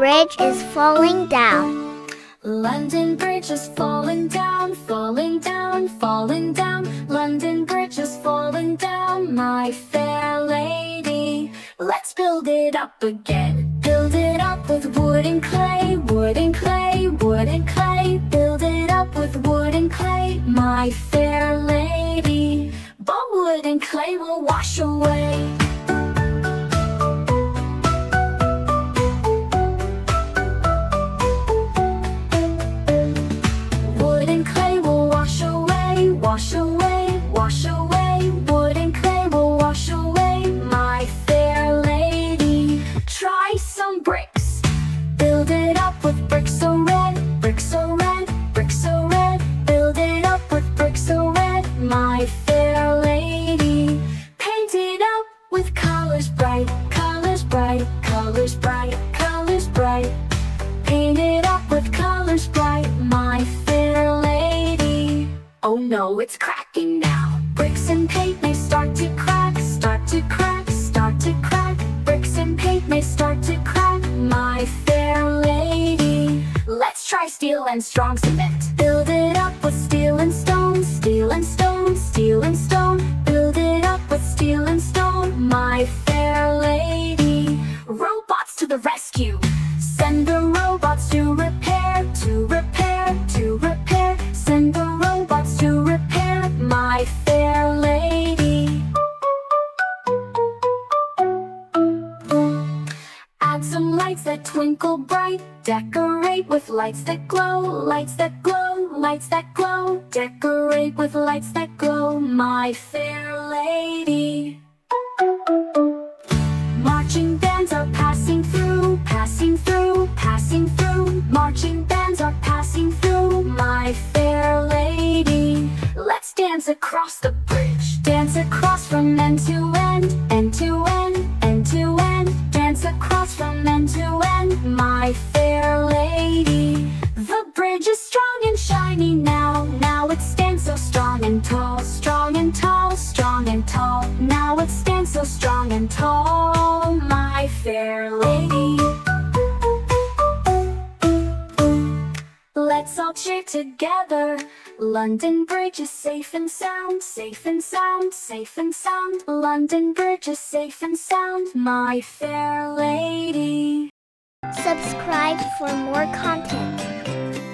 Bridge is falling down. London Bridge is falling down, falling down, falling down. London Bridge is falling down, my fair lady. Let's build it up again. Build it up with wood and clay, wood and clay, wood and clay. Build it up with wood and clay, my fair lady. But wood and clay will wash away. Wood and clay will wash away, wash away, wash away. Wood and clay will wash away, my fair lady. Try some bricks. Build it up with bricks so red, bricks so red, bricks so red. Build it up with bricks so red, my fair lady. Paint it up with colors bright, colors bright, colors bright, colors bright. Paint it up with colors bright, my fair lady. Oh no, it's cracking now. Bricks and paint may start to crack, start to crack, start to crack. Bricks and paint may start to crack, my fair lady. Let's try steel and strong cement. Build it up with steel and stone, steel and stone, steel and stone. Build it up with steel and stone, my fair lady. Robots to the rescue. Send the robots to repair, to repair, to repair. Send the robots to repair, my fair lady. Add some lights that twinkle bright. Decorate with lights that glow, lights that glow, lights that glow. Decorate with lights that glow, my fair lady. Marching bands are passing through, passing through, passing through. Marching bands are passing through, my fair lady. Let's dance across the bridge. Dance across from end to end, end to end, end to end. Dance across from end to end, my fair lady. The bridge is strong and shiny now. Now it stands so strong and tall, strong and tall, strong and tall. Now it stands so strong and tall, my fair lady. Let's all cheer together. London Bridge is safe and sound, safe and sound, safe and sound. London Bridge is safe and sound, my fair lady. Subscribe for more content.